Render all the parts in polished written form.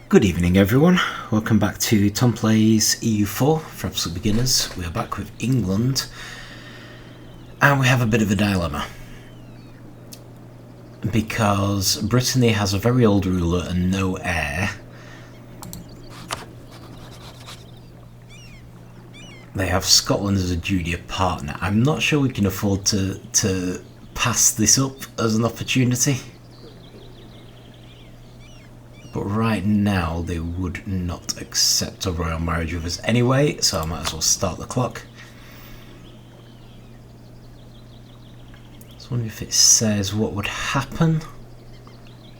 Good evening everyone, welcome back to Tom Plays EU4 for absolute beginners. We are back with England and we have a bit of a dilemma because Brittany has a very old ruler and no heir. They have Scotland as a junior partner. I'm not sure we can afford to pass this up as an opportunity. But right now they would not accept a royal marriage with us anyway, so I might as well start the clock. I was wondering if it says what would happen.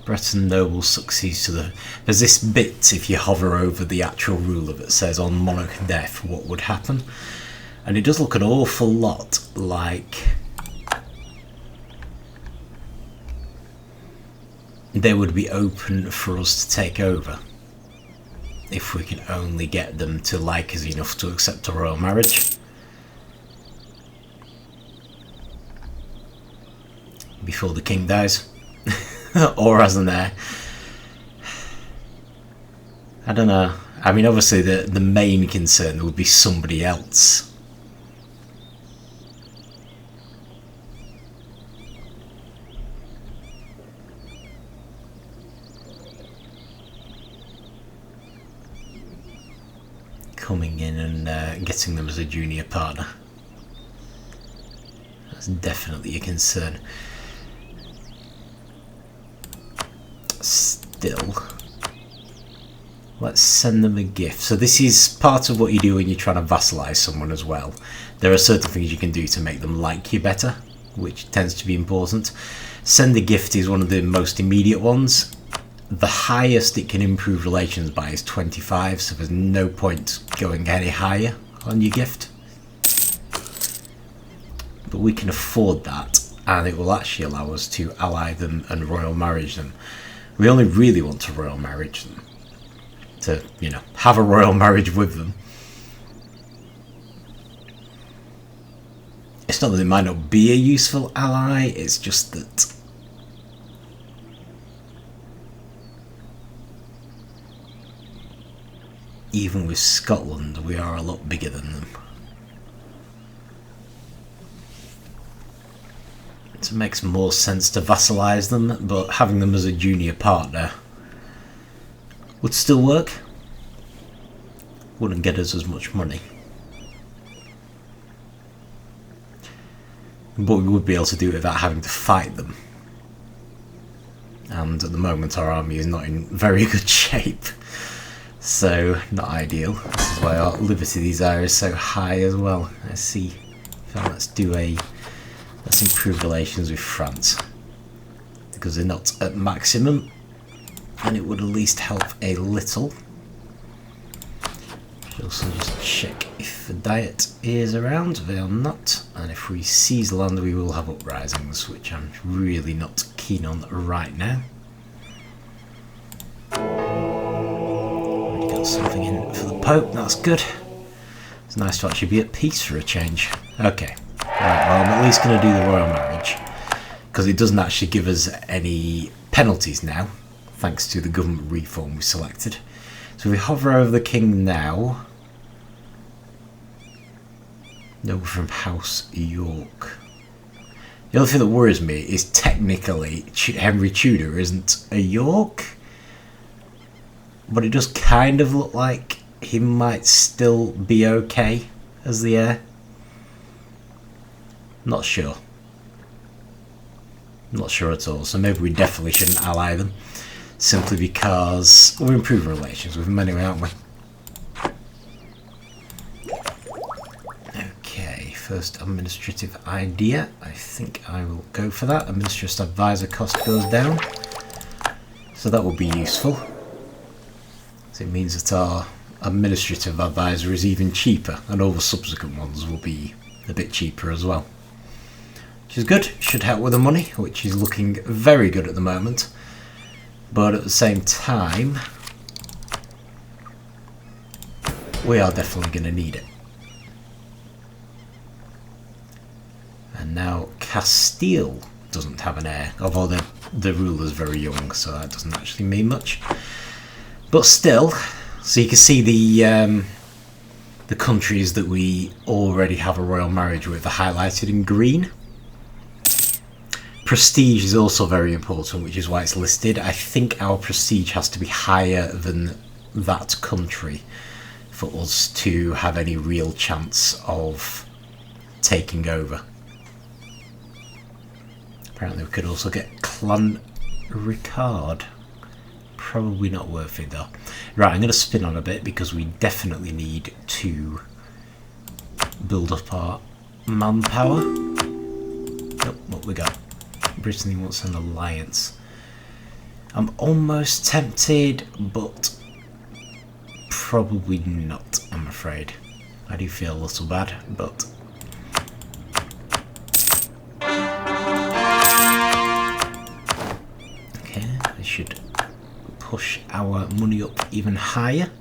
Breton noble succeeds to the... There's this bit if you hover over the actual ruler that says on monarch death what would happen. And it does look an awful lot like... they would be open for us to take over if we can only get them to like us enough to accept a royal marriage. Before the king dies. Or as an heir. I don't know. I mean, obviously the main concern would be somebody else. Coming in and getting them as a junior partner. That's definitely a concern. Still, let's send them a gift. So this is part of what you do when you're trying to vassalize someone as well. There are certain things you can do to make them like you better, which tends to be important. Send a gift is one of the most immediate ones. The highest it can improve relations by is 25, so there's no point going any higher on your gift. But we can afford that, and it will actually allow us to ally them and royal marriage them. We only really want to royal marriage them. To, you know, have a royal marriage with them. It's not that it might not be a useful ally, it's just that even with Scotland, we are a lot bigger than them. So it makes more sense to vassalise them, but having them as a junior partner would still work. Wouldn't get us as much money. But we would be able to do it without having to fight them. And at the moment our army is not in very good shape. So, not ideal. This is why our Liberty Desire is so high as well. Let's see. So let's improve relations with France. Because they're not at maximum. And it would at least help a little. Should also just check if the Diet is around. They are not. And if we seize land, we will have uprisings, which I'm really not keen on right now. Something in for the Pope, that's good. It's nice to actually be at peace for a change. Okay, right, well I'm at least going to do the royal marriage because it doesn't actually give us any penalties now thanks to the government reform we selected. So if we hover over the king now, noble from House York. The other thing that worries me is technically Henry Tudor isn't a York. But it does kind of look like he might still be okay as the heir. Not sure. Not sure at all. So maybe we definitely shouldn't ally them. Simply because we're improving relations with them anyway, aren't we? Okay, first administrative idea. I think I will go for that. Administrative advisor cost goes down. So that will be useful. It means that our administrative advisor is even cheaper and all the subsequent ones will be a bit cheaper as well, which is good. Should help with the money, which is looking very good at the moment, but at the same time we are definitely going to need it. And now Castile doesn't have an heir, although the ruler's very young, so that doesn't actually mean much. But still, so you can see the countries that we already have a royal marriage with are highlighted in green. Prestige is also very important, which is why it's listed. I think our prestige has to be higher than that country for us to have any real chance of taking over. Apparently we could also get Clan Ricard. Probably not worth it though. Right, I'm going to spin on a bit because we definitely need to build up our manpower. Oh, what we got? Brittany wants an alliance. I'm almost tempted, but probably not, I'm afraid. I do feel a little bad, but... Okay, I should push our money up even higher.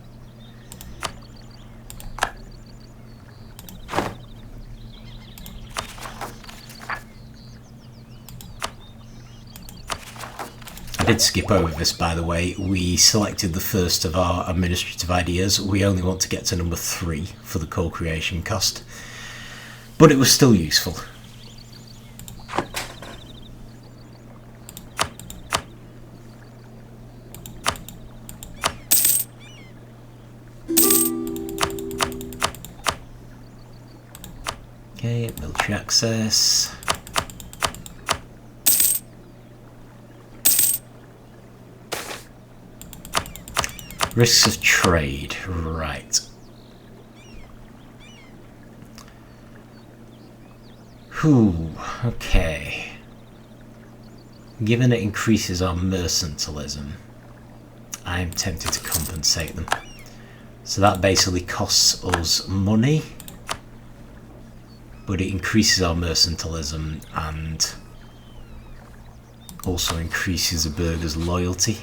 I did skip over this, by the way. We selected the first of our administrative ideas. We only want to get to number 3 for the co-creation cost, but it was still useful. Okay, military access. Risks of trade, right. Whew, okay. Given it increases our mercantilism, I am tempted to compensate them. So that basically costs us money, but it increases our mercantilism and also increases the burghers' loyalty.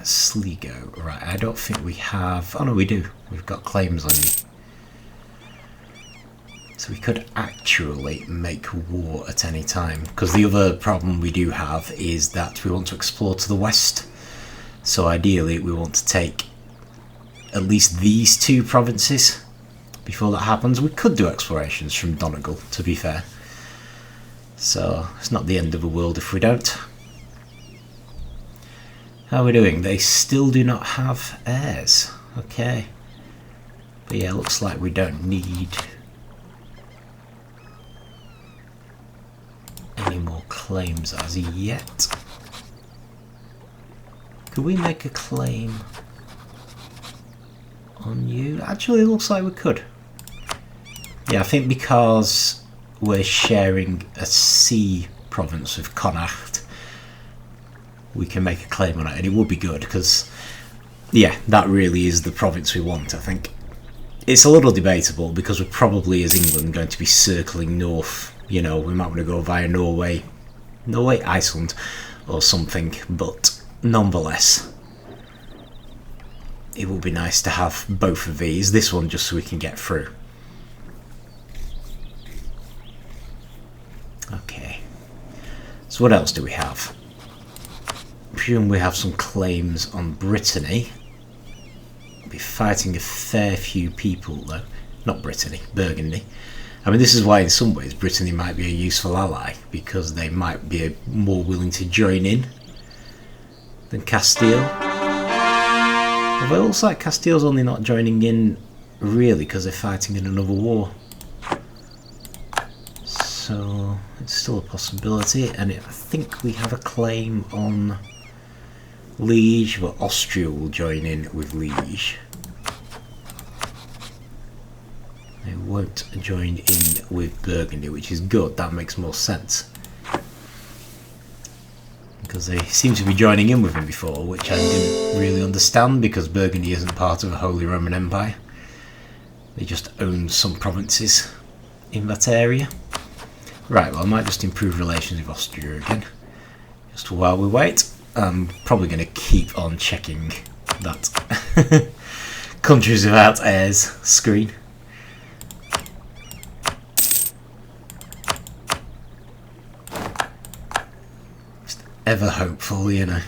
Sligo, right, I don't think we have... Oh no, we do. We've got claims on you. So we could actually make war at any time, because the other problem we do have is that we want to explore to the west. So ideally we want to take at least these 2 provinces before that happens. We could do explorations from Donegal, to be fair. So it's not the end of the world if we don't. How are we doing? They still do not have heirs. Okay. But yeah, looks like we don't need any more claims as yet. Could we make a claim on you? Actually, it looks like we could. Yeah, I think because we're sharing a sea province with Connacht, we can make a claim on it, and it would be good because, yeah, that really is the province we want, I think. It's a little debatable because we're probably, as England, going to be circling north. You know, we might want to go via Norway, Iceland, or something, but nonetheless, it would be nice to have both of these. This one just so we can get through. Okay. So what else do we have? I presume we have some claims on Brittany. We'll be fighting a fair few people though. Not Brittany, Burgundy. I mean, this is why in some ways Brittany might be a useful ally, because they might be more willing to join in than Castile. Although it looks like Castile's only not joining in really because they're fighting in another war. So it's still a possibility, and I think we have a claim on Liege, but Austria will join in with Liege. They won't join in with Burgundy, which is good. That makes more sense, because they seem to be joining in with him before, which I didn't really understand, because Burgundy isn't part of the Holy Roman Empire. They just own some provinces in that area. Right, well, I might just improve relations with Austria again, just while we wait. I'm probably going to keep on checking that countries without heirs screen. Just ever hopeful, you know.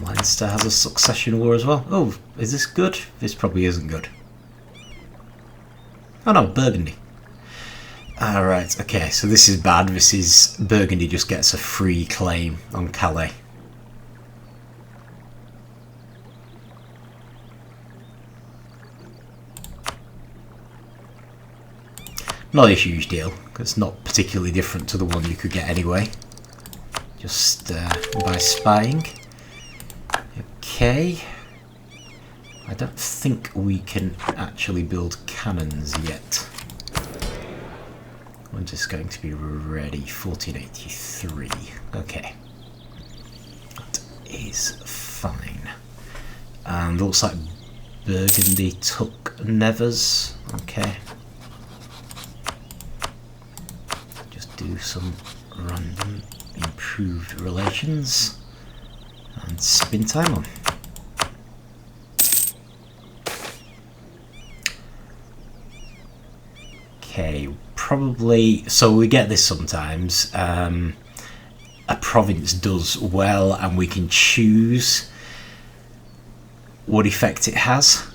Leinster has a succession war as well. Oh, is this good? This probably isn't good. Oh no, Burgundy. Alright, okay, so this is bad. This is Burgundy just gets a free claim on Calais. Not a huge deal, because it's not particularly different to the one you could get anyway. Just by spying. Okay. I don't think we can actually build cannons yet. I'm just going to be ready. 1483. Okay. That is fine. And looks like Burgundy took Nevers. Okay. Just do some random improved relations and spin time on. Okay, probably, so we get this sometimes, a province does well and we can choose what effect it has.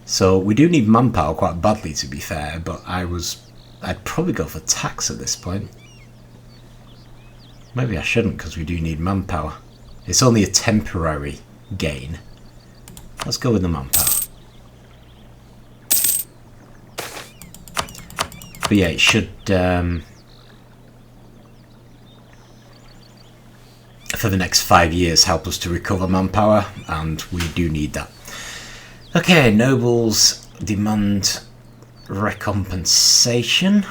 So we do need manpower quite badly, to be fair, but I'd probably go for tax at this point. Maybe I shouldn't, because we do need manpower. It's only a temporary gain. Let's go with the manpower. But yeah, it should, for the next 5 years, help us to recover manpower, and we do need that. Okay, nobles demand recompensation.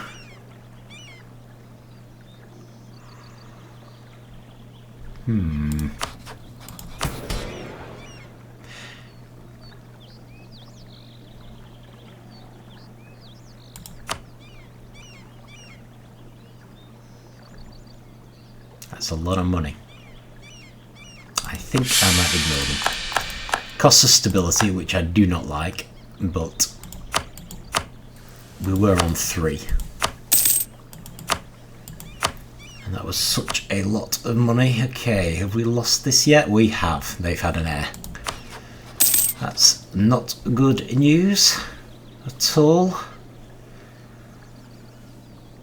That's a lot of money. I think I might ignore them. Cost of stability, which I do not like, but we were on 3. And that was such a lot of money. Okay, have we lost this yet? We have. They've had an heir. That's not good news at all.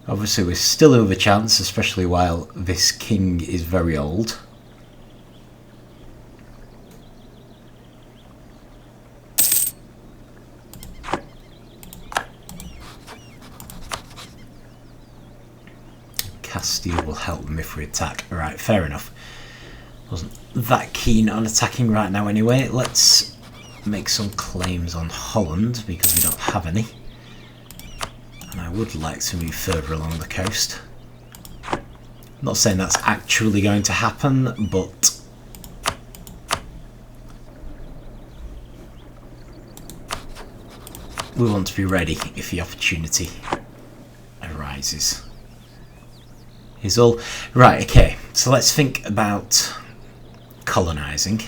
Obviously we're still over chance, especially while this king is very old. Castile will help them if we attack. Alright, fair enough. Wasn't that keen on attacking right now anyway. Let's make some claims on Holland, because we don't have any. And I would like to move further along the coast. I'm not saying that's actually going to happen, but we want to be ready if the opportunity arises. Is all right. Okay, so let's think about colonising.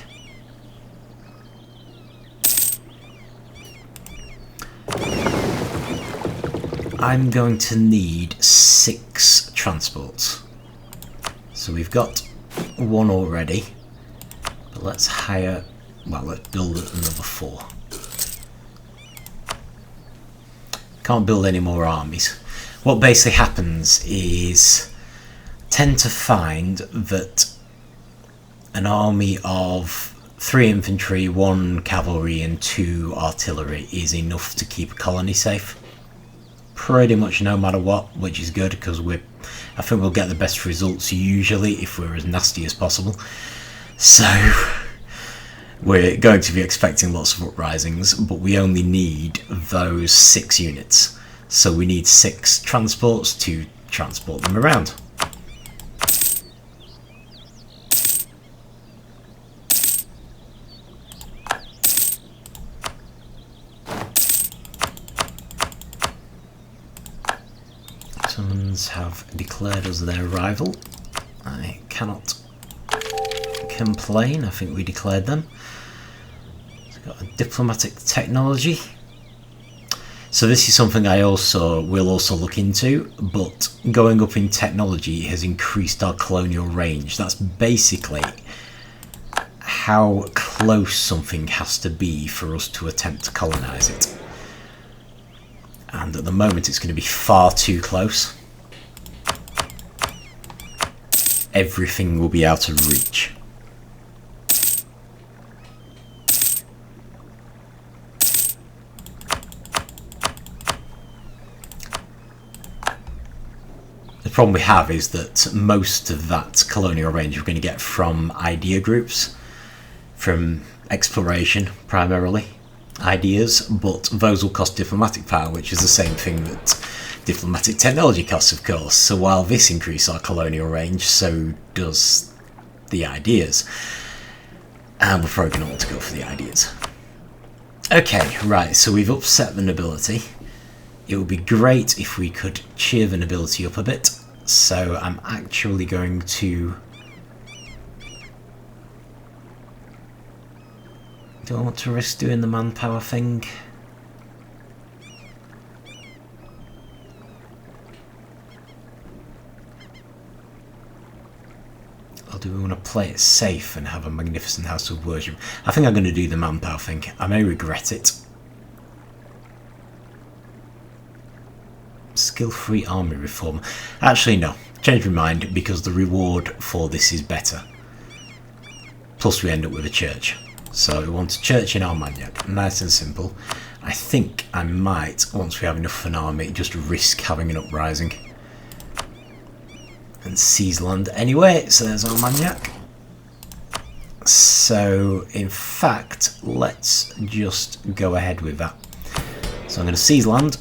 I'm going to need 6 transports. So we've got 1 already, but let's hire, well, let's build another 4. Can't build any more armies. What basically happens is tend to find that an army of 3 infantry, 1 cavalry and 2 artillery is enough to keep a colony safe. Pretty much no matter what, which is good, because I think we'll get the best results usually if we're as nasty as possible. So we're going to be expecting lots of uprisings, but we only need those 6 units. So we need 6 transports to transport them around. Ottomans have declared us their rival. I cannot complain, I think we declared them. It's got a diplomatic technology. So this is something I will also look into, but going up in technology has increased our colonial range. That's basically how close something has to be for us to attempt to colonise it. And at the moment it's going to be far too close. Everything will be out of reach. The problem we have is that most of that colonial range we're going to get from idea groups, from exploration primarily, ideas, but those will cost diplomatic power, which is the same thing that diplomatic technology costs, of course. So while this increases our colonial range, so does the ideas. And we're probably going to want to go for the ideas. Okay, right, so we've upset the nobility. It would be great if we could cheer the nobility up a bit. So I'm actually going to... Do I want to risk doing the manpower thing? Or do we want to play it safe and have a magnificent house of worship? I think I'm going to do the manpower thing. I may regret it. Skill-free army reform. Actually, no. Change my mind because the reward for this is better. Plus we end up with a church. So we want a church in Armagnac. Nice and simple. I think I might, once we have enough of an army, just risk having an uprising. And seize land anyway. So there's Armagnac. So, in fact, let's just go ahead with that. So I'm going to seize land.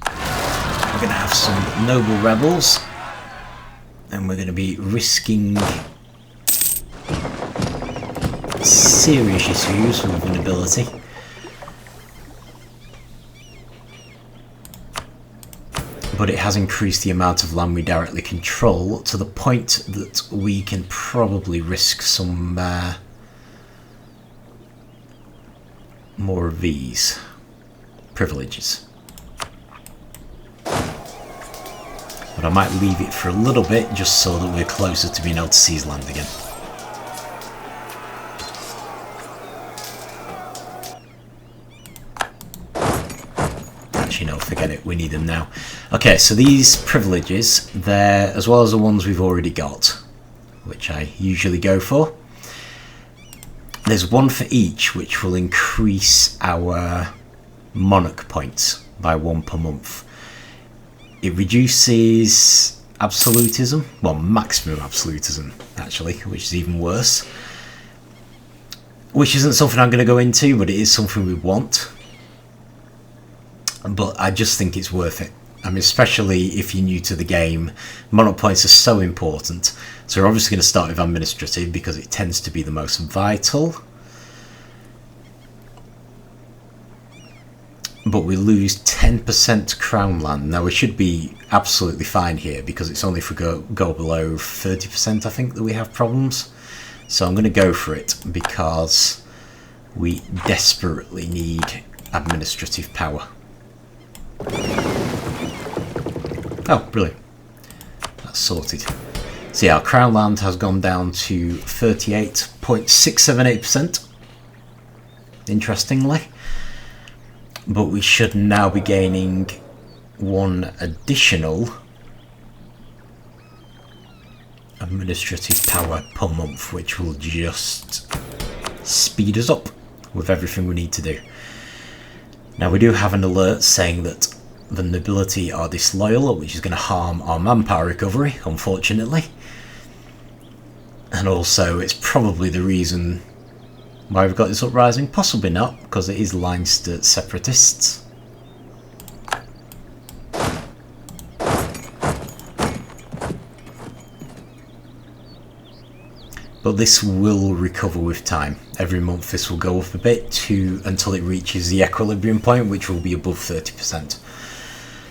We're going to have some noble rebels, and we're going to be risking serious issues with the nobility. But it has increased the amount of land we directly control to the point that we can probably risk some more of these privileges. But I might leave it for a little bit just so that we're closer to being able to seize land again. Actually no, forget it, we need them now. Okay, so these privileges, they're as well as the ones we've already got, which I usually go for. There's one for each which will increase our monarch points by 1 per month. It reduces absolutism, well, maximum absolutism actually, which is even worse. Which isn't something I'm going to go into, but it is something we want. But I just think it's worth it. I mean, especially if you're new to the game, monarch points are so important. So we're obviously going to start with administrative because it tends to be the most vital. But we lose 10% crown land. Now we should be absolutely fine here because it's only if we go below 30% I think that we have problems. So I'm going to go for it because we desperately need administrative power. Oh, brilliant. That's sorted. So yeah, our crown land has gone down to 38.678%. Interestingly. But we should now be gaining one additional administrative power per month, which will just speed us up with everything we need to do. Now we do have an alert saying that the nobility are disloyal, which is going to harm our manpower recovery, unfortunately. And also it's probably the reason why we've got this uprising. Possibly not, because it is Leinster separatists. But this will recover with time. Every month this will go up a bit until it reaches the equilibrium point, which will be above 30%.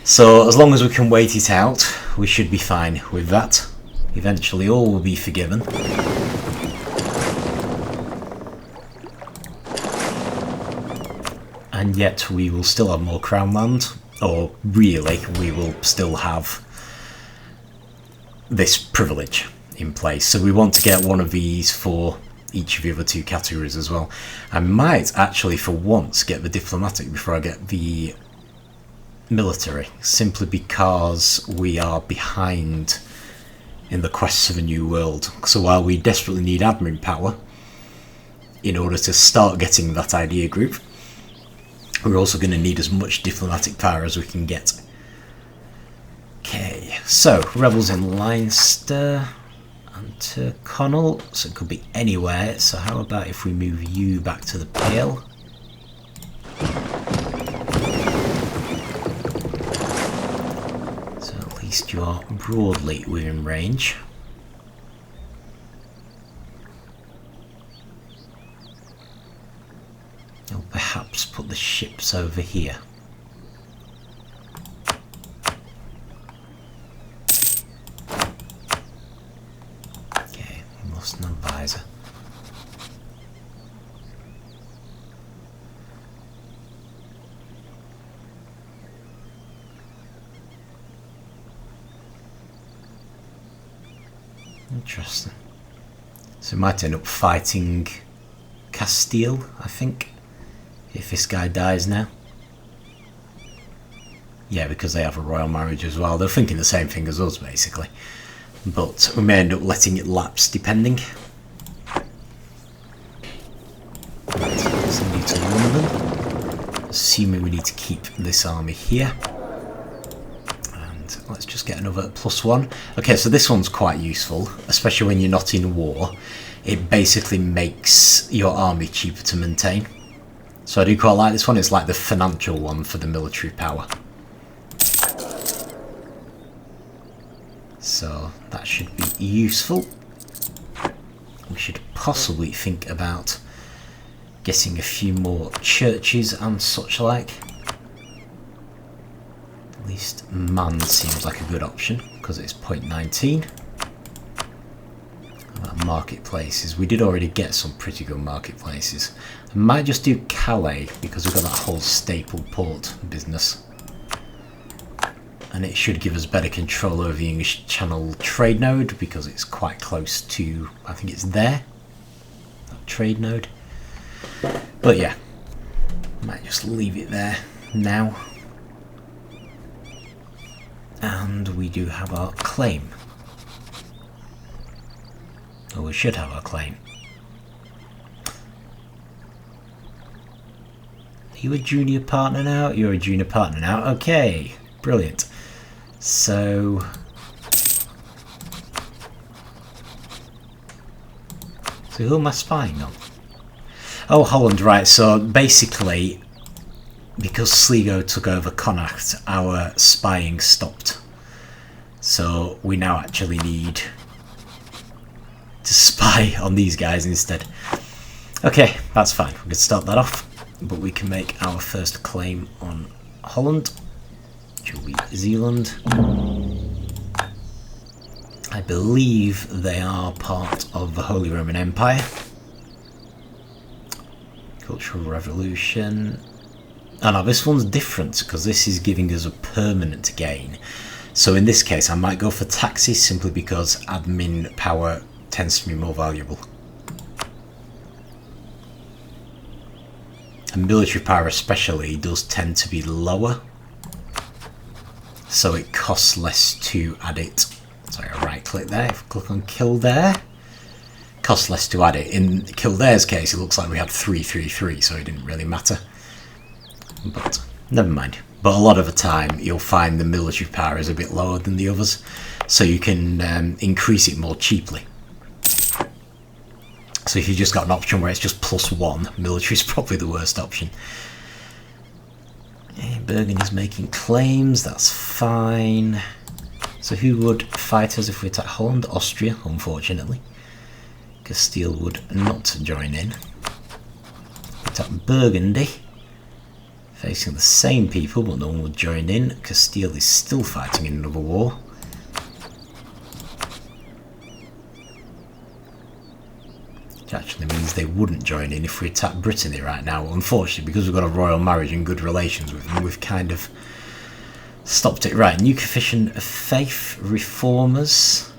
So as long as we can wait it out, we should be fine with that. Eventually all will be forgiven. and yet we will still have more crown land, or really we will still have this privilege in place. So we want to get one of these for each of the other two categories as well. I might actually for once get the diplomatic before I get the military, simply because we are behind in the quests of a new world. So while we desperately need admin power in order to start getting that idea group, we're also going to need as much diplomatic power as we can get. Okay, so rebels in Leinster and Tyrconnell, so it could be anywhere. So how about if we move you back to the Pale? So at least you are broadly within range. I'll perhaps put the ships over here. Okay, we lost an advisor. Interesting. So we might end up fighting Castile, I think, if this guy dies now. Yeah, because they have a royal marriage as well. They're thinking the same thing as us, basically. But we may end up letting it lapse, depending. Right, send you to London. Assuming we need to keep this army here. And let's just get another +1. Okay, so this one's quite useful, especially when you're not in war. It basically makes your army cheaper to maintain. So I do quite like this one. It's like the financial one for the military power. So that should be useful. We should possibly think about getting a few more churches and such like. At least man seems like a good option because it's 0.19. Marketplaces. We did already get some pretty good marketplaces. I might just do Calais because we've got that whole staple port business. And it should give us better control over the English Channel trade node because it's quite close to, I think it's there, that trade node. But yeah, might just leave it there now. And we do have our claim. Or we should have our claim. Are you a junior partner now? You're a junior partner now. Okay, brilliant. So who am I spying on? Oh, Holland, right. So basically, because Sligo took over Connacht, our spying stopped. So we now actually need to spy on these guys instead. Okay, that's fine. We can start that off, but we can make our first claim on Holland, which will be Zealand. I believe they are part of the Holy Roman Empire. Cultural Revolution. Oh no, this one's different because this is giving us a permanent gain. So in this case, I might go for taxes simply because admin power tends to be more valuable. And military power especially does tend to be lower, so it costs less to add it. So I right click there, if I click on Kildare, costs less to add it. In Kildare's case it looks like we had 333, so it didn't really matter. But never mind. But a lot of the time you'll find the military power is a bit lower than the others, so you can increase it more cheaply. So if you've just got an option where it's just +1, military is probably the worst option. Burgundy's making claims, that's fine. So who would fight us if we attack Holland? Austria, unfortunately. Castile would not join in. Attack Burgundy. Facing the same people, but no one would join in. Castile is still fighting in another war. Which actually means they wouldn't join in if we attacked Brittany right now. Unfortunately, because we've got a royal marriage and good relations with them, we've kind of stopped it. Right, new coefficient of faith, reformers.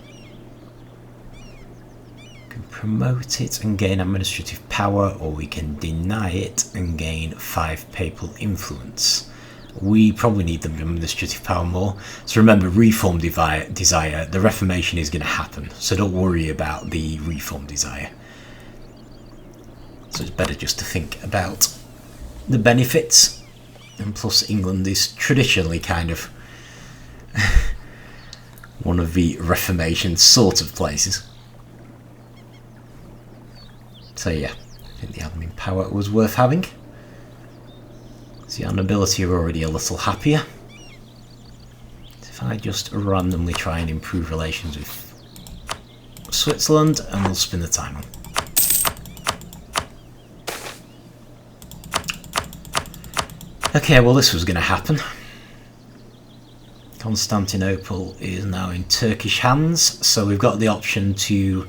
Can promote it and gain administrative power, or we can deny it and gain 5 papal influence. We probably need the administrative power more. So remember, reform desire, the Reformation is going to happen. So don't worry about the reform desire. So it's better just to think about the benefits. And plus England is traditionally kind of one of the Reformation sort of places. So yeah, I think the admin power was worth having. So our nobility are already a little happier. So if I just randomly try and improve relations with Switzerland, and we'll spin the time on. Okay, well this was going to happen. Constantinople is now in Turkish hands, so we've got the option to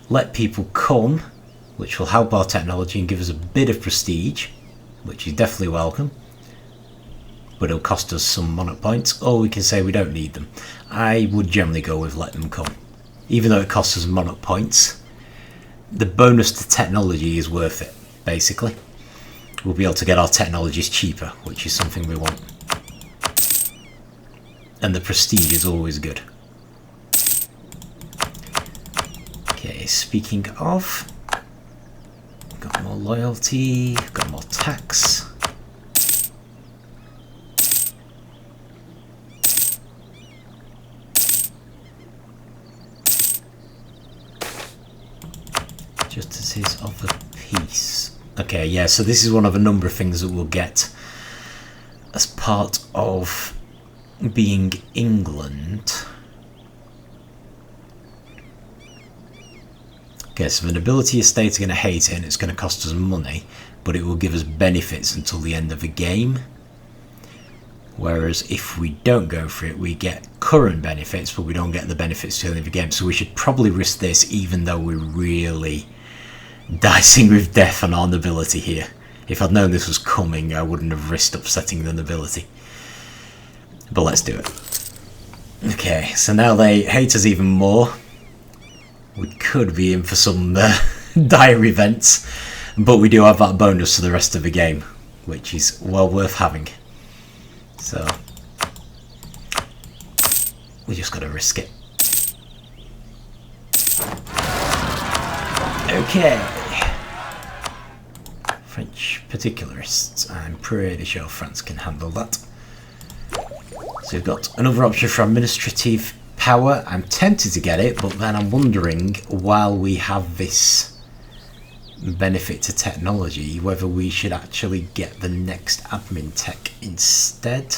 let people come, which will help our technology and give us a bit of prestige, which is definitely welcome, but it'll cost us some monarch points, or we can say we don't need them. I would generally go with let them come. Even though it costs us monarch points, the bonus to technology is worth it, basically. We'll be able to get our technologies cheaper, which is something we want. And the prestige is always good. Okay, speaking of, got more loyalty, got more tax. Justices of the peace. Okay, yeah, so this is one of a number of things that we'll get as part of being England. Okay, so the nobility estate are going to hate it and it's going to cost us money, but it will give us benefits until the end of the game. Whereas if we don't go for it, we get current benefits, but we don't get the benefits till the end of the game. So we should probably risk this, even though we're really dicing with death on our nobility here. If I'd known this was coming, I wouldn't have risked upsetting the nobility. But let's do it. Okay, so now they hate us even more. We could be in for some dire events, but we do have that bonus to the rest of the game, which is well worth having. So we just gotta risk it. Okay. French particularists. I'm pretty sure France can handle that. So we've got another option for administrative power. I'm tempted to get it, but then I'm wondering, while we have this benefit to technology, whether we should actually get the next admin tech instead.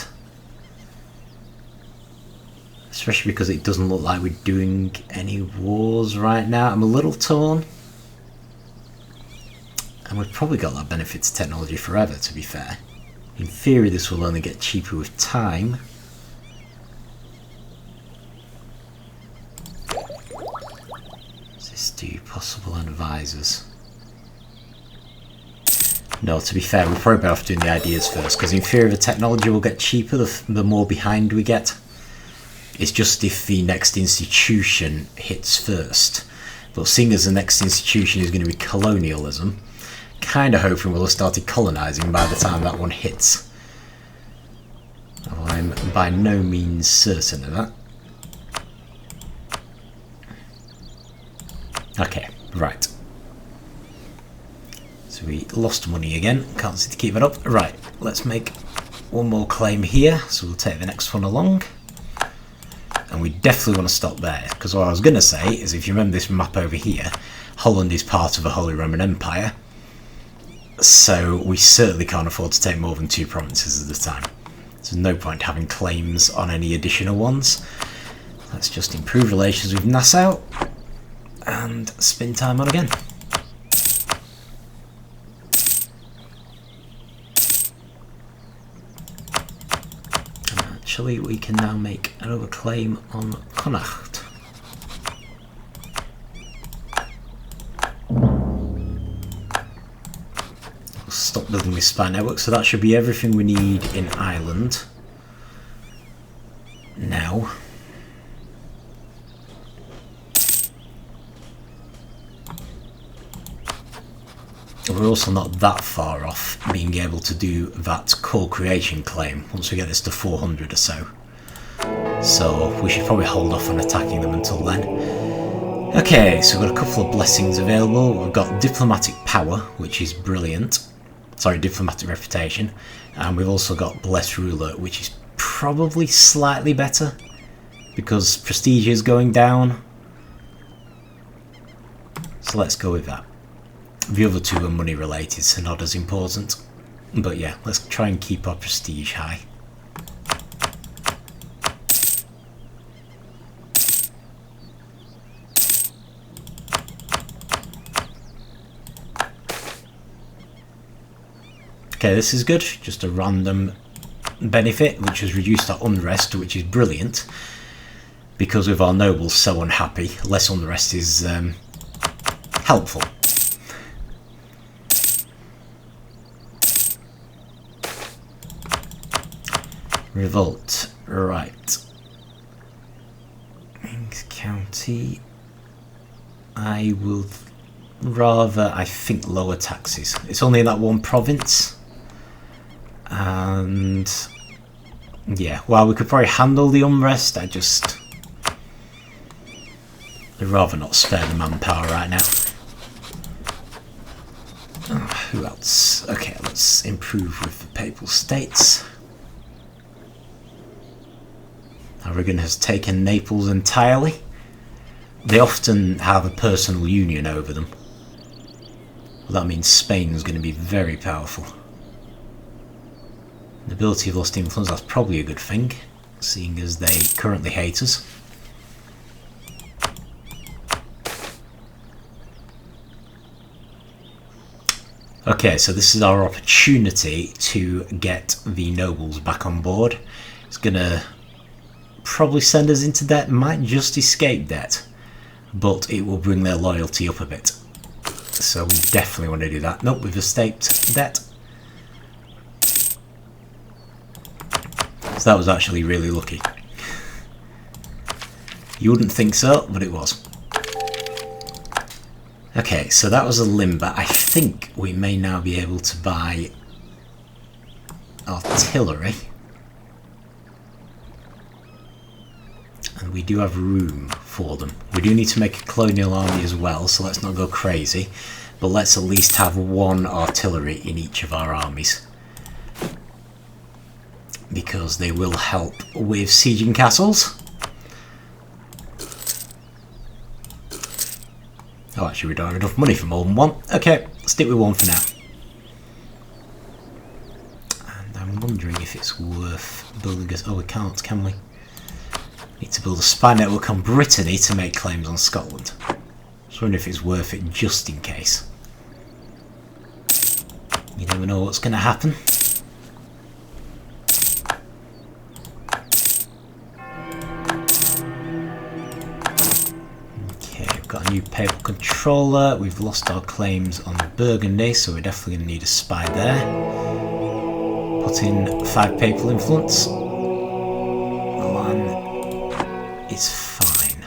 Especially because it doesn't look like we're doing any wars right now. I'm a little torn. And we've probably got that benefit to technology forever, to be fair. In theory, this will only get cheaper with time. Does this do possible advisors? No, to be fair, we're probably better off doing the ideas first, because in theory the technology will get cheaper the more behind we get. It's just if the next institution hits first. But seeing as the next institution is going to be colonialism, kind of hoping we'll have started colonising by the time that one hits. Well, I'm by no means certain of that. Okay, right. So we lost money again, can't seem to keep it up. Right, let's make one more claim here, so we'll take the next one along. And we definitely want to stop there, because what I was going to say is, if you remember this map over here, Holland is part of the Holy Roman Empire, so we certainly can't afford to take more than 2 provinces at a time. There's no point having claims on any additional ones. Let's just improve relations with Nassau and spin time on again. And actually, we can now make another claim on Connacht. building this spy network. So that should be everything we need in Ireland. Now, we're also not that far off being able to do that core creation claim once we get this to 400 or so. So we should probably hold off on attacking them until then. Okay, so we've got a couple of blessings available. We've got diplomatic power, which is brilliant. Sorry, diplomatic reputation. And we've also got blessed ruler, which is probably slightly better because prestige is going down. So let's go with that. The other two are money related, so not as important. But yeah, let's try and keep our prestige high. Okay, this is good. Just a random benefit, which has reduced our unrest, which is brilliant. Because with our nobles so unhappy, less unrest is helpful. Revolt, right. Kings County. I will rather, I think, lower taxes. It's only in that one province. And yeah, while we could probably handle the unrest, I'd rather not spare the manpower right now. Oh, who else? Okay, let's improve with the Papal States. Aragon has taken Naples entirely. They often have a personal union over them. Well, that means Spain's going to be very powerful. Nobility have lost influence, that's probably a good thing, seeing as they currently hate us. Okay, so this is our opportunity to get the nobles back on board. It's going to probably send us into debt, might just escape debt, but it will bring their loyalty up a bit. So we definitely want to do that. Nope, we've escaped debt. So that was actually really lucky. You wouldn't think so, but it was. Okay, so that was a limber. I think we may now be able to buy artillery. And we do have room for them. We do need to make a colonial army as well, so let's not go crazy. But let's at least have one artillery in each of our armies. Because they will help with sieging castles. Oh, actually we don't have enough money for more than one. Okay, stick with one for now. And I'm wondering if it's worth building a... Oh, we can't, can we? Need to build a spy network on Brittany to make claims on Scotland. Just wondering if it's worth it just in case. You never know what's going to happen. Got a new papal controller. We've lost our claims on Burgundy, so we're definitely going to need a spy there. Put in 5 papal influence. Milan is fine.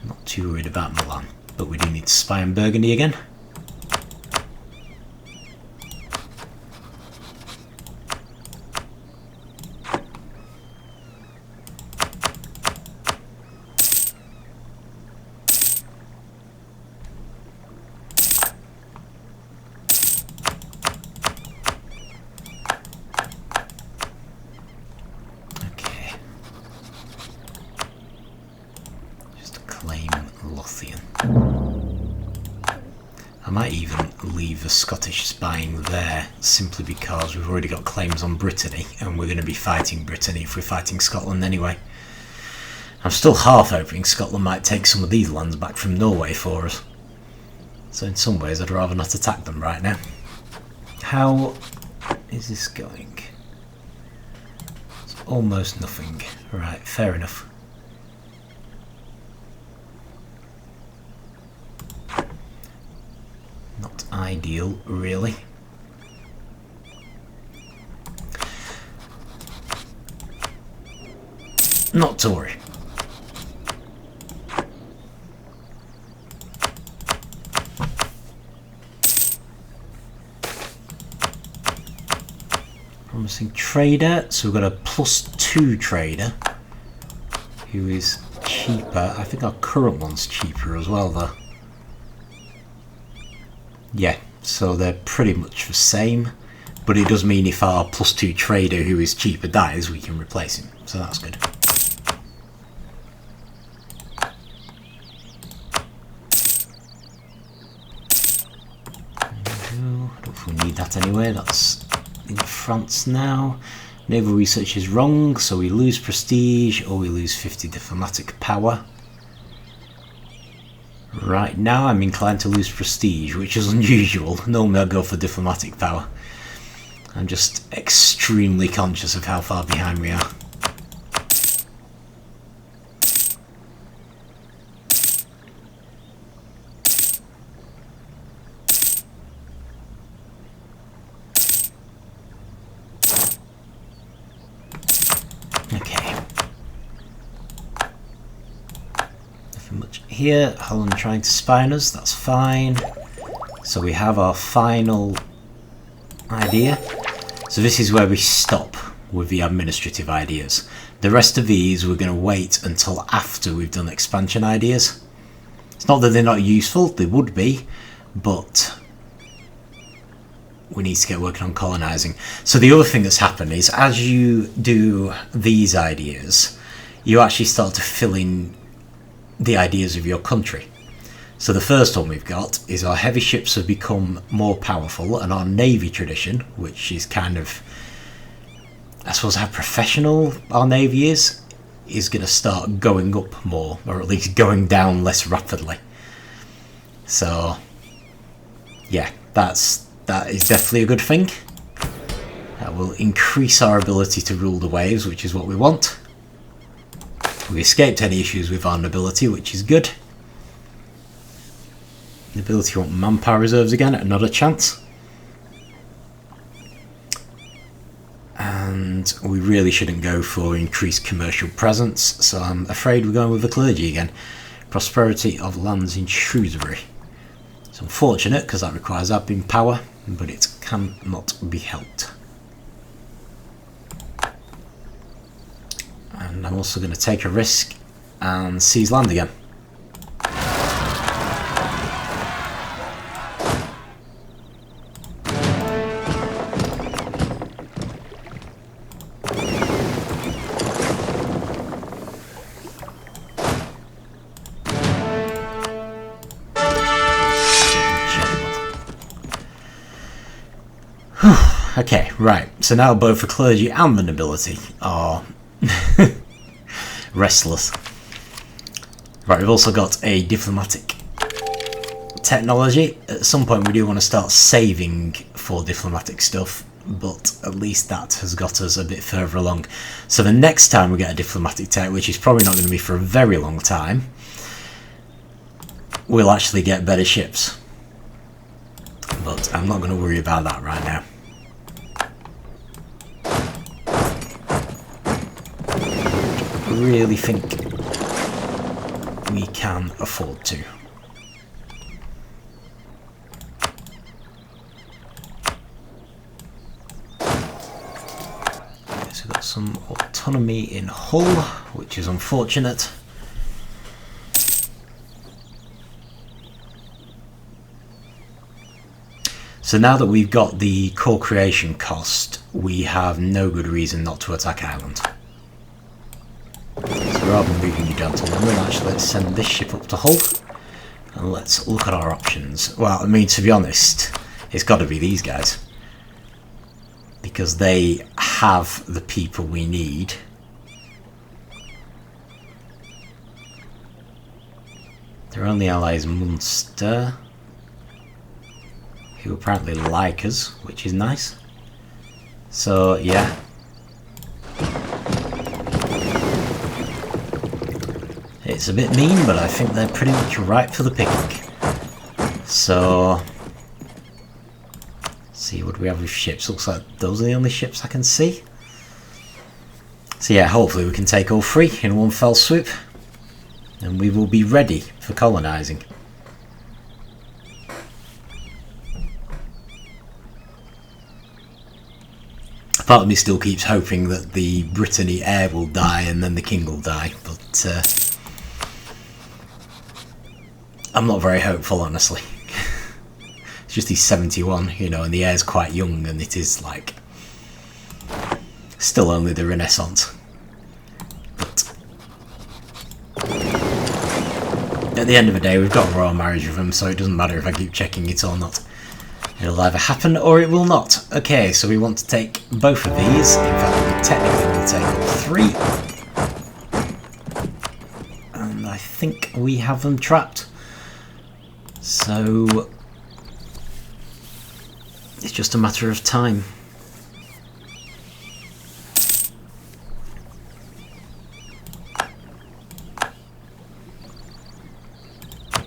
Not too worried about Milan, but we do need to spy on Burgundy again. I might even leave the Scottish spying there, simply because we've already got claims on Brittany, and we're going to be fighting Brittany if we're fighting Scotland anyway. I'm still half hoping Scotland might take some of these lands back from Norway for us. So in some ways I'd rather not attack them right now. How is this going? It's almost nothing. Right, fair enough. ideal, really. Not to worry. Promising trader, so we've got a +2 trader who is cheaper. I think our current one's cheaper as well though. Yeah, so they're pretty much the same, but it does mean if our +2 trader who is cheaper dies, we can replace him, so that's good. I don't know if we need that anyway, that's in France now. Naval research is wrong, so we lose prestige or we lose 50 diplomatic power. Right now I'm inclined to lose prestige, which is unusual. Normally I'll go for diplomatic power. I'm just extremely conscious of how far behind we are. Here, Holland trying to spy on us, that's fine. So we have our final idea. So this is where we stop with the administrative ideas. The rest of these we're going to wait until after we've done expansion ideas. It's not that they're not useful, they would be, but we need to get working on colonising. So the other thing that's happened is as you do these ideas, you actually start to fill in the ideas of your country. So the first one we've got is our heavy ships have become more powerful, and our navy tradition, which is kind of, I suppose, how professional our navy is going to start going up more, or at least going down less rapidly. So yeah, that is definitely a good thing. That will increase our ability to rule the waves, which is what we want. We escaped any issues with our nobility, which is good. Nobility want manpower reserves again, not a chance. And we really shouldn't go for increased commercial presence, so I'm afraid we're going with the clergy again. Prosperity of lands in Shrewsbury. It's unfortunate because that requires admin power, but it cannot be helped. And I'm also going to take a risk and seize land again. Okay, right, so now both the clergy and the nobility are restless. Right, we've also got a diplomatic technology. At some point we do want to start saving for diplomatic stuff, but at least that has got us a bit further along. So the next time we get a diplomatic tech, which is probably not going to be for a very long time, we'll actually get better ships. But I'm not going to worry about that right now. I really think we can afford to. Okay, so we've got some autonomy in Hull, which is unfortunate. So now that we've got the core creation cost, we have no good reason not to attack Ireland. So rather than moving you down to London, actually let's send this ship up to Hull and let's look at our options. Well, I mean, to be honest, it's got to be these guys, because they have the people we need. Their only ally is Munster, who apparently like us, which is nice. So yeah. It's a bit mean, but I think they're pretty much ripe for the picking. So See what we have with ships. Looks like those are the only ships I can see. So yeah, hopefully we can take all three in one fell swoop, and we will be ready for colonising. Part of me still keeps hoping that the Brittany heir will die and then the king will die, but I'm not very hopeful, honestly. It's just he's 71, you know, and the heir's quite young, and it is like still only the Renaissance. But at the end of the day, we've got a royal marriage with him, so it doesn't matter if I keep checking it or not. It'll either happen or it will not. Okay, so we want to take both of these. In fact, we technically will take all three. And I think we have them trapped. So it's just a matter of time.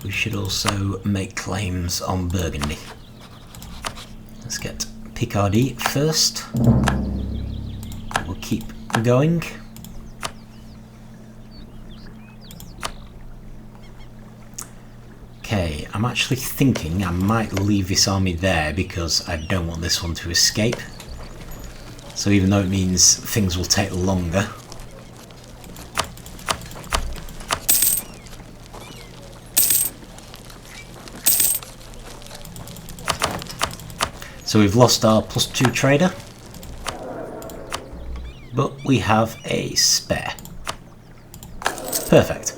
We should also make claims on Burgundy. Let's get Picardy first. We'll keep going. Okay, I'm actually thinking I might leave this army there because I don't want this one to escape. So even though it means things will take longer, so we've lost our +2 trader, but we have a spare. Perfect.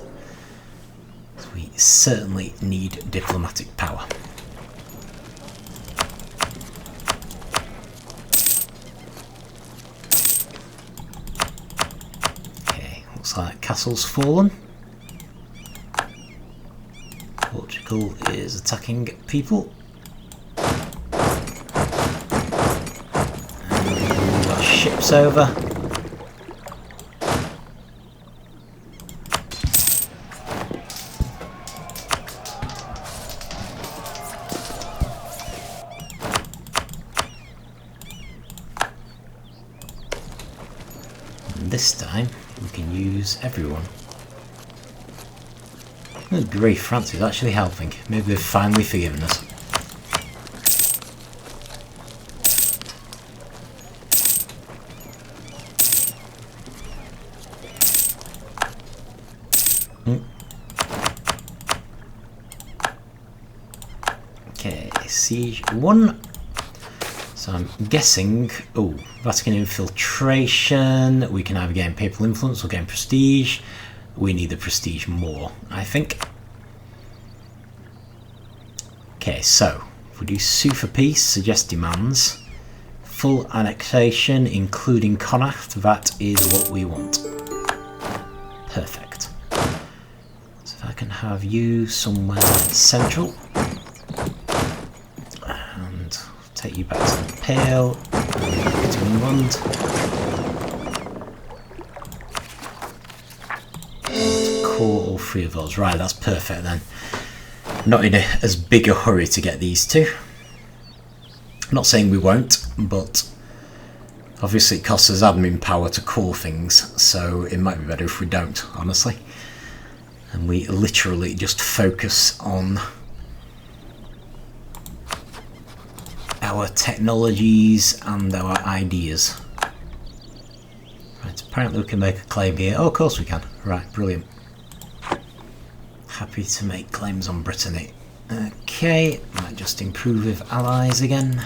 So we certainly need diplomatic power. Okay, looks like castle's fallen. Portugal is attacking people. Ships over. And this time we can use everyone. Oh, great, France is actually helping. Maybe they've finally forgiven us. Okay, siege 1. So I'm guessing, oh, Vatican infiltration. We can either gain papal influence or gain prestige. We need the prestige more, I think. Okay, so if we do sue for peace, suggest demands, full annexation, including Connacht, that is what we want. Perfect. So if I can have you somewhere central. Take you back to the Pale, to England. Core all three of those. Right, that's perfect then. Not in as big a hurry to get these two. I'm not saying we won't, but obviously it costs us admin power to core things, so it might be better if we don't, honestly. And we literally just focus on our technologies and our ideas. Right, apparently we can make a claim here. Oh, of course we can. Right, brilliant. Happy to make claims on Brittany. Okay, might just improve with allies again.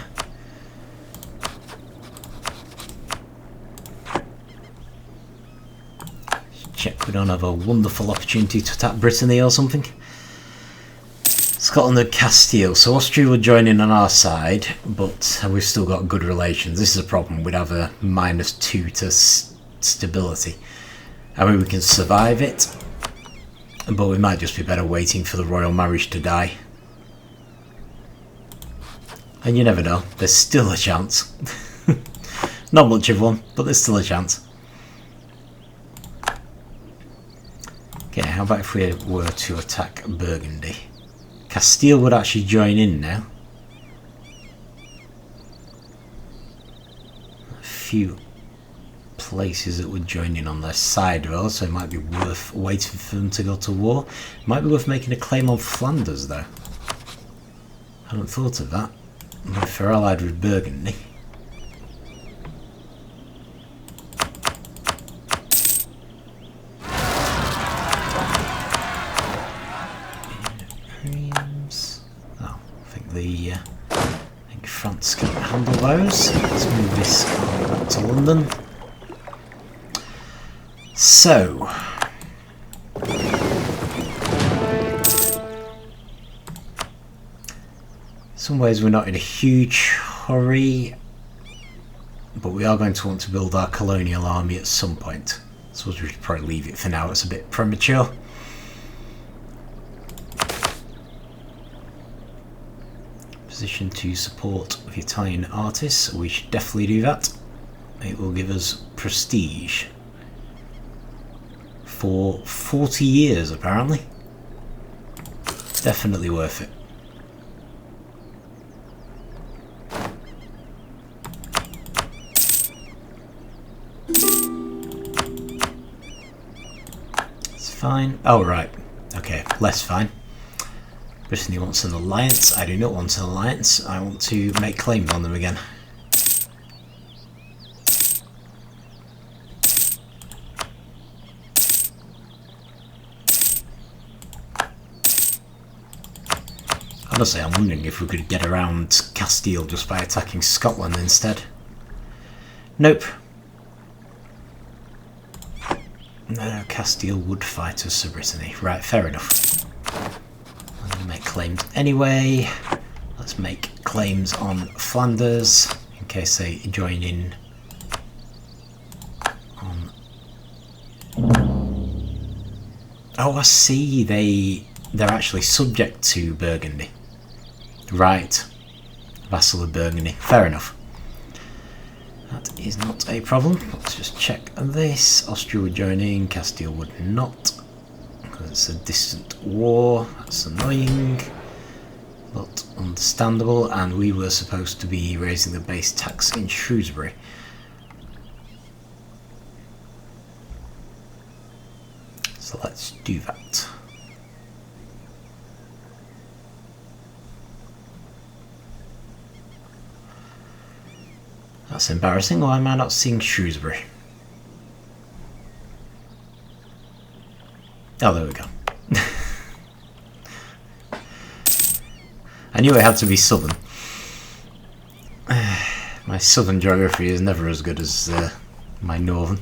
Check we don't have a wonderful opportunity to attack Brittany or something. Scotland and Castile, so Austria will join in on our side, but we've still got good relations. This is a problem, we'd have a -2 to stability. I mean, we can survive it, but we might just be better waiting for the royal marriage to die. And you never know, there's still a chance. Not much of one, but there's still a chance. Okay, how about if we were to attack Burgundy? Castile would actually join in now. few places that would join in on their side though, so it might be worth waiting for them to go to war. It might be worth making a claim on Flanders though. I hadn't thought of that. If they're allied with Burgundy. Oh, I think France can handle those. Let's move this back to London. So, in some ways we're not in a huge hurry, but we are going to want to build our colonial army at some point. I suppose we should probably leave it for now, it's a bit premature. Position to support the Italian artists, we should definitely do that. It will give us prestige. For 40 years apparently. Definitely worth it. It's fine. Oh right. Okay, less fine. Brittany wants an alliance. I do not want an alliance. I want to make claims on them again. Honestly, I'm wondering if we could get around Castile just by attacking Scotland instead. Nope. No, Castile would fight us, Sir Brittany. Right, fair enough. I'm going to make claims anyway. Let's make claims on Flanders in case they join in on... Oh, I see. They're actually subject to Burgundy. Right. Vassal of Burgundy. Fair enough. That is not a problem. Let's just check this. Austria would join in, Castile would not. Because it's a distant war. That's annoying. But understandable. And we were supposed to be raising the base tax in Shrewsbury. So let's do that. That's embarrassing. Why am I not seeing Shrewsbury? Oh, there we go. I knew it had to be southern. My southern geography is never as good as my northern.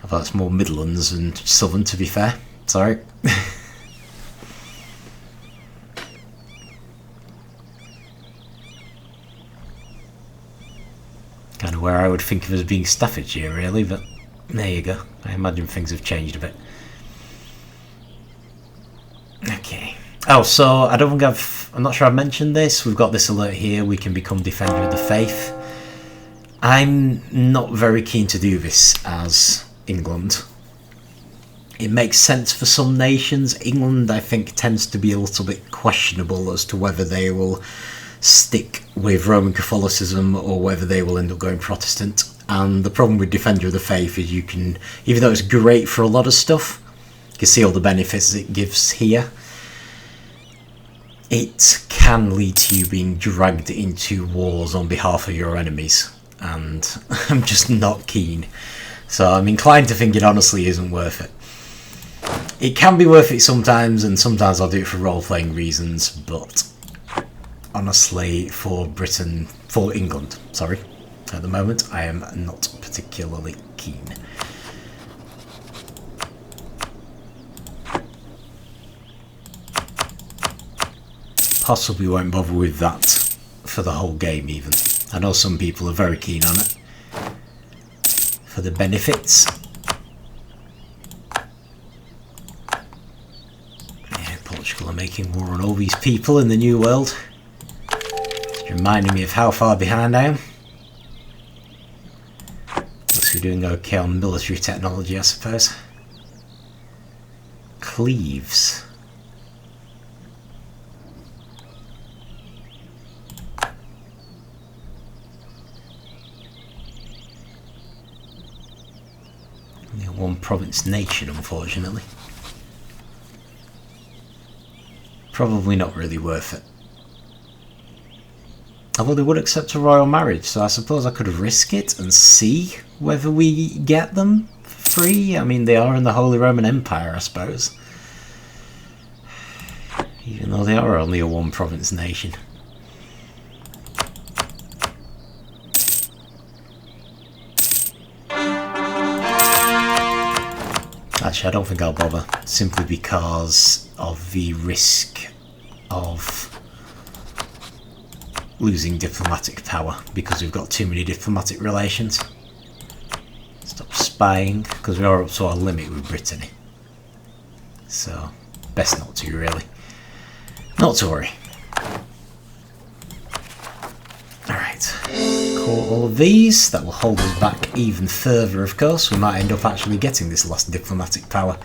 I thought it's more Midlands than southern, to be fair. Sorry. Kind of where I would think of as being Staffordshire, really, but there you go. I imagine things have changed a bit. Okay. Oh, so I don't think I'm not sure I've mentioned this. We've got this alert here. We can become Defender of the Faith. I'm not very keen to do this as England. It makes sense for some nations. England, I think, tends to be a little bit questionable as to whether they will stick with Roman Catholicism or whether they will end up going Protestant. And the problem with Defender of the Faith is you can, even though it's great for a lot of stuff, you can see all the benefits it gives here, it can lead to you being dragged into wars on behalf of your enemies, and I'm just not keen. So I'm inclined to think it honestly isn't worth it. It can be worth it sometimes, and sometimes I'll do it for role-playing reasons, but honestly, for England, sorry, at the moment, I am not particularly keen. Possibly won't bother with that for the whole game even. I know some people are very keen on it for the benefits. Yeah, Portugal are making war on all these people in the New World. Reminding me of how far behind I am. Looks we're doing okay on military technology, I suppose. Cleves. one province nation, unfortunately. Probably not really worth it. Although they would accept a royal marriage, so I suppose I could risk it and see whether we get them free. I mean, they are in the Holy Roman Empire, I suppose. Even though they are only a one province nation. Actually, I don't think I'll bother, simply because of the risk of losing diplomatic power, because we've got too many diplomatic relations. Stop spying, because we are up to our limit with Brittany. So, best not to, really. Not to worry. Alright, call all of these. That will hold us back even further, of course. We might end up actually getting this last diplomatic power.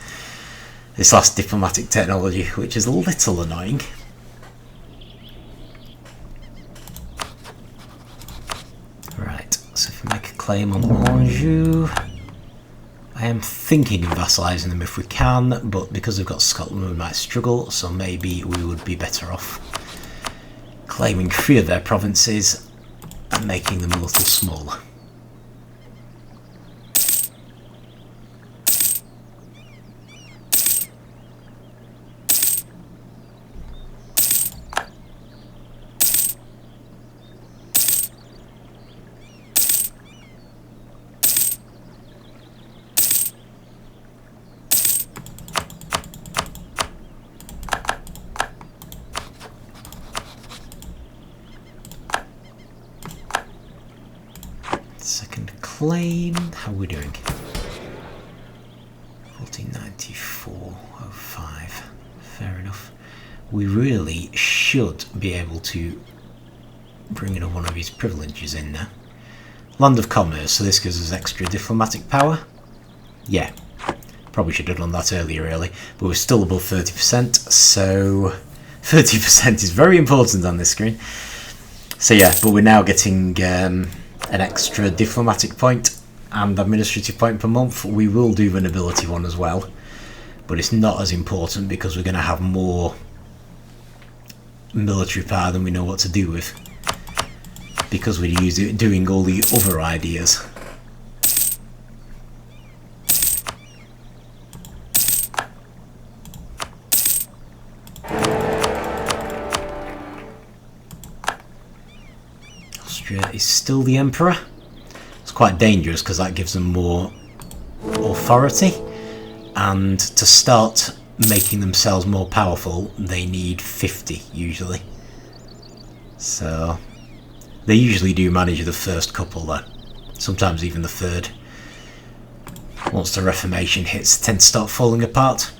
This last diplomatic technology, which is a little annoying. Right, so if we make a claim on Anjou, I am thinking of vassalising them if we can, but because we've got Scotland we might struggle, so maybe we would be better off claiming 3 of their provinces and making them a little smaller. Second claim, how are we doing? 1494.05, fair enough. We really should be able to bring in one of his privileges in now. Land of Commerce, so this gives us extra diplomatic power. Yeah, probably should have done that earlier really, but we're still above 30%, so 30% is very important on this screen. So yeah, but we're now getting an extra diplomatic point and administrative point per month. We will do the nobility one as well, but it's not as important because we're going to have more military power than we know what to do with, because we're doing all the other ideas. Austria is still the emperor. It's quite dangerous because that gives them more authority, and to start making themselves more powerful they need 50 usually. So they usually do manage the first couple though, sometimes even the third. Once the Reformation hits, they tend to start falling apart.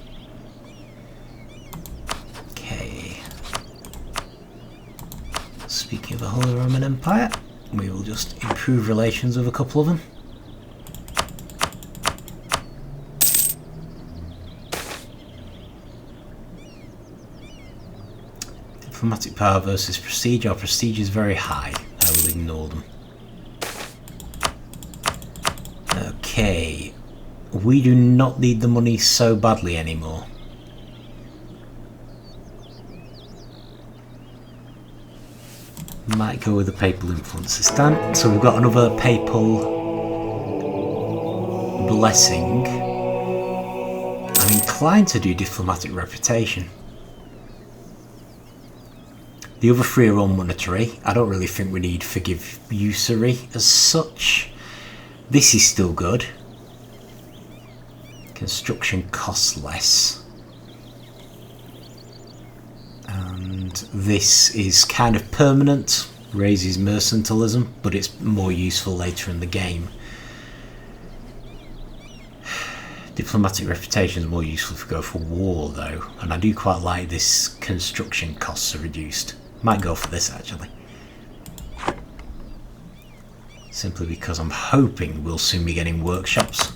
Okay. Speaking of the Holy Roman Empire, we will just improve relations with a couple of them. Diplomatic power versus prestige. Our prestige is very high. I will ignore them. Okay. We do not need the money so badly anymore. Might go with the papal influence this time. So we've got another papal blessing. I'm inclined to do diplomatic reputation. The other 3 are all monetary. I don't really think we need forgive usury as such. This is still good. Construction costs less. And this is kind of permanent, raises mercantilism, but it's more useful later in the game. Diplomatic reputation is more useful if we go for war though, and I do quite like this construction costs are reduced. Might go for this actually. Simply because I'm hoping we'll soon be getting workshops.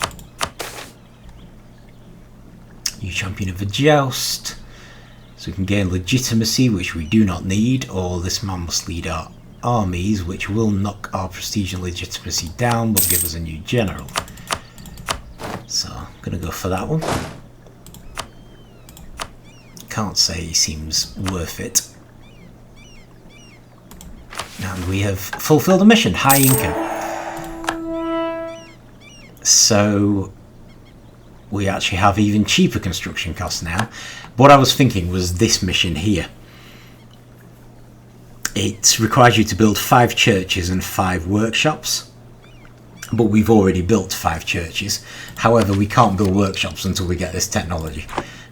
New champion of the joust. So we can gain legitimacy, which we do not need, or this man must lead our armies, which will knock our prestige and legitimacy down, but give us a new general. So Gonna go for that one. Can't say he seems worth it. And we have fulfilled a mission, high income. So we actually have even cheaper construction costs now. What I was thinking was this mission here. It requires you to build 5 churches and 5 workshops. But we've already built 5 churches. However, we can't build workshops until we get this technology.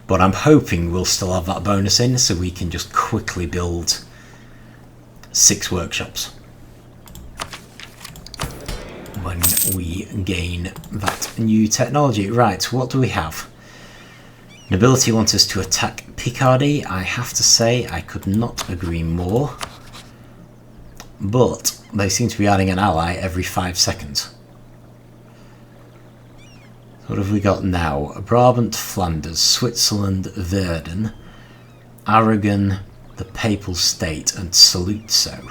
But I'm hoping we'll still have that bonus in, so we can just quickly build 6 workshops when we gain that new technology. Right, what do we have? Nobility wants us to attack Picardy. I have to say I could not agree more. But they seem to be adding an ally every 5 seconds. What have we got now? Brabant, Flanders, Switzerland, Verden, Aragon, the Papal State, and Saluzzo.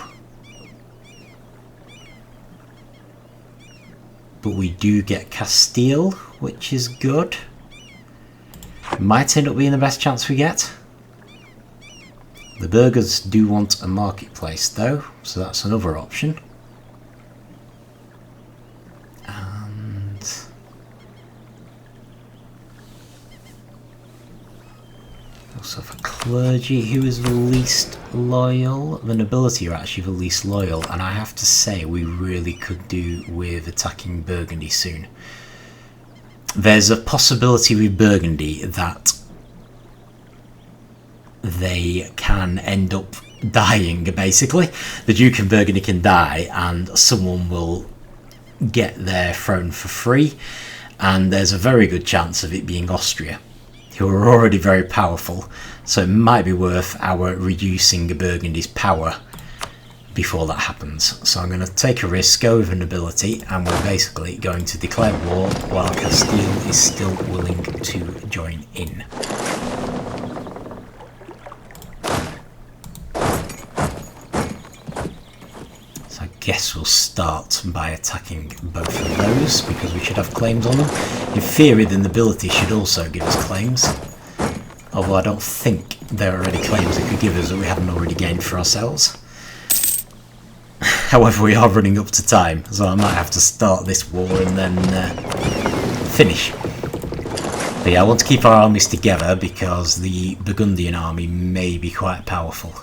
But we do get Castile, which is good. Might end up being the best chance we get. The burghers do want a marketplace though, so that's another option. And also for clergy, who is the least loyal? The nobility are actually the least loyal, and I have to say we really could do with attacking Burgundy soon. There's a possibility with Burgundy that they can end up dying, basically. The Duke of Burgundy can die and someone will get their throne for free, and there's a very good chance of it being Austria, who are already very powerful, so it might be worth our reducing Burgundy's power before that happens. So I'm going to take a risk, go with a nobility, and we're basically going to declare war while Castile is still willing to join in. So I guess we'll start by attacking both of those, because we should have claims on them. In theory, the nobility should also give us claims, although I don't think there are already claims it could give us that we haven't already gained for ourselves. However, we are running up to time, so I might have to start this war and then finish. But yeah, I want to keep our armies together because the Burgundian army may be quite powerful.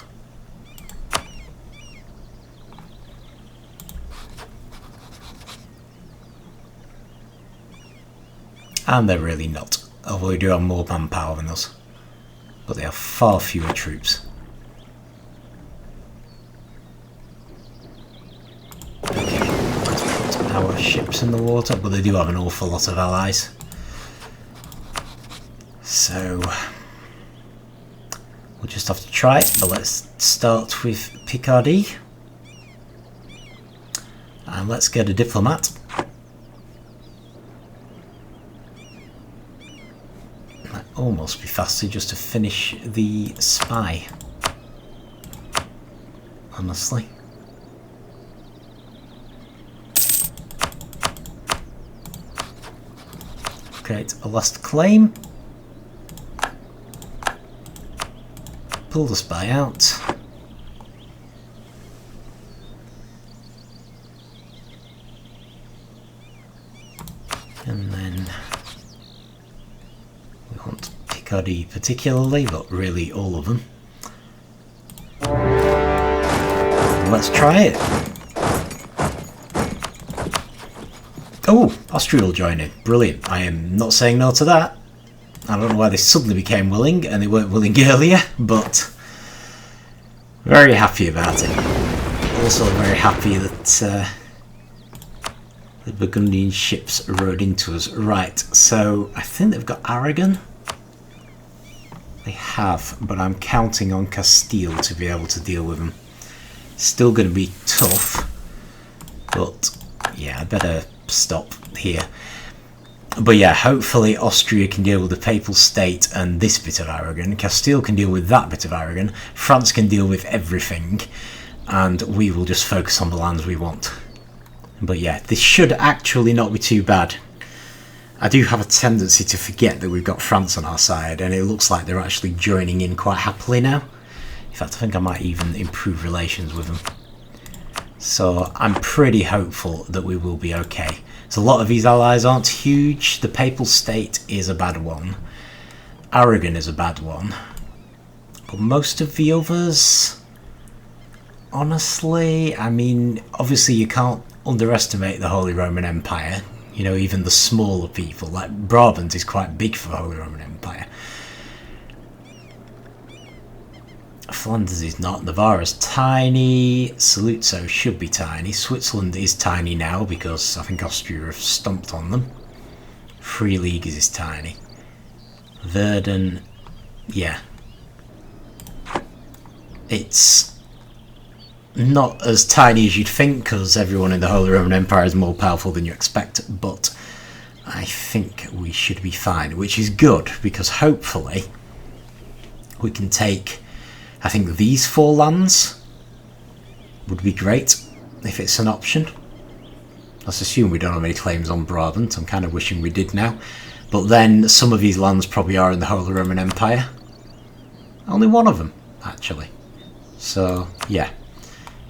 And they're really not, although they do have more manpower than us. But they have far fewer troops. Our ships in the water, but they do have an awful lot of allies. So we'll just have to try it, but let's start with Picardy. And let's get a diplomat. Might almost be faster just to finish the spy, honestly. Create a last claim. Pull the spy out. And then we want Picardy particularly, but really all of them. Let's try it. Oh, Austria will join in. Brilliant. I am not saying no to that. I don't know why they suddenly became willing, and they weren't willing earlier, but very happy about it. Also very happy that the Burgundian ships rode into us. Right, so I think they've got Aragon. They have, but I'm counting on Castile to be able to deal with them. Still going to be tough, but yeah, I better stop here. But yeah, hopefully Austria can deal with the Papal State and this bit of Aragon. Castile can deal with that bit of Aragon. France can deal with everything, and we will just focus on the lands we want. But yeah, this should actually not be too bad. I do have a tendency to forget that we've got France on our side, and it looks like they're actually joining in quite happily now. In fact, I think I might even improve relations with them. So I'm pretty hopeful that we will be okay. So a lot of these allies aren't huge. The Papal State is a bad one. Aragon is a bad one. But most of the others, honestly, I mean, obviously you can't underestimate the Holy Roman Empire. You know, even the smaller people, like Brabant is quite big for the Holy Roman Empire. Flanders is not. Navarra's tiny. Saluzzo should be tiny. Switzerland is tiny now because I think Austria have stomped on them. Free League is tiny. Verden, yeah. It's not as tiny as you'd think because everyone in the Holy Roman Empire is more powerful than you expect, but I think we should be fine, which is good because hopefully we can take, I think these 4 lands would be great if it's an option. Let's assume we don't have any claims on Brabant. I'm kind of wishing we did now. But then some of these lands probably are in the Holy Roman Empire. Only one of them, actually. So, yeah.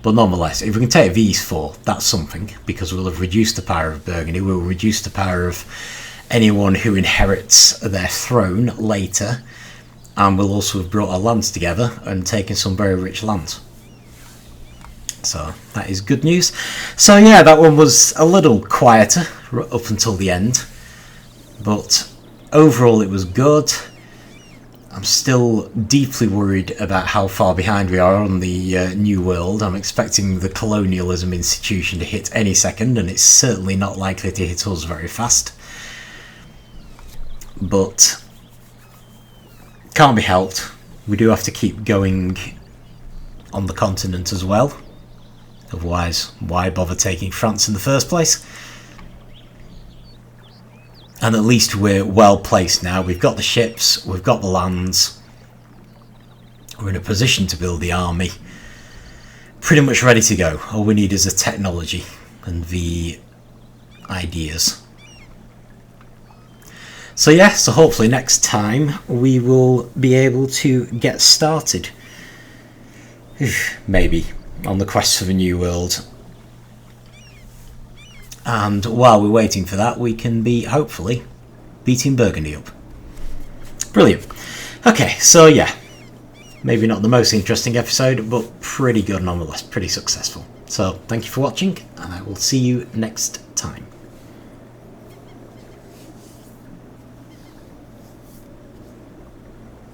But nonetheless, if we can take these 4, that's something, because we'll have reduced the power of Burgundy. We'll reduce the power of anyone who inherits their throne later. And we'll also have brought our lands together and taken some very rich lands. So that is good news. So yeah, that one was a little quieter up until the end. But overall it was good. I'm still deeply worried about how far behind we are on the New World. I'm expecting the colonialism institution to hit any second, and it's certainly not likely to hit us very fast. But can't be helped. We do have to keep going on the continent as well. Otherwise, why bother taking France in the first place? And at least we're well placed now. We've got the ships, we've got the lands. We're in a position to build the army. Pretty much ready to go. All we need is the technology and the ideas. So yeah, so hopefully next time we will be able to get started. Maybe on the quest for the New World. And while we're waiting for that, we can be, hopefully, beating Burgundy up. Brilliant. Okay, so yeah. Maybe not the most interesting episode, but pretty good nonetheless. Pretty successful. So, thank you for watching, and I will see you next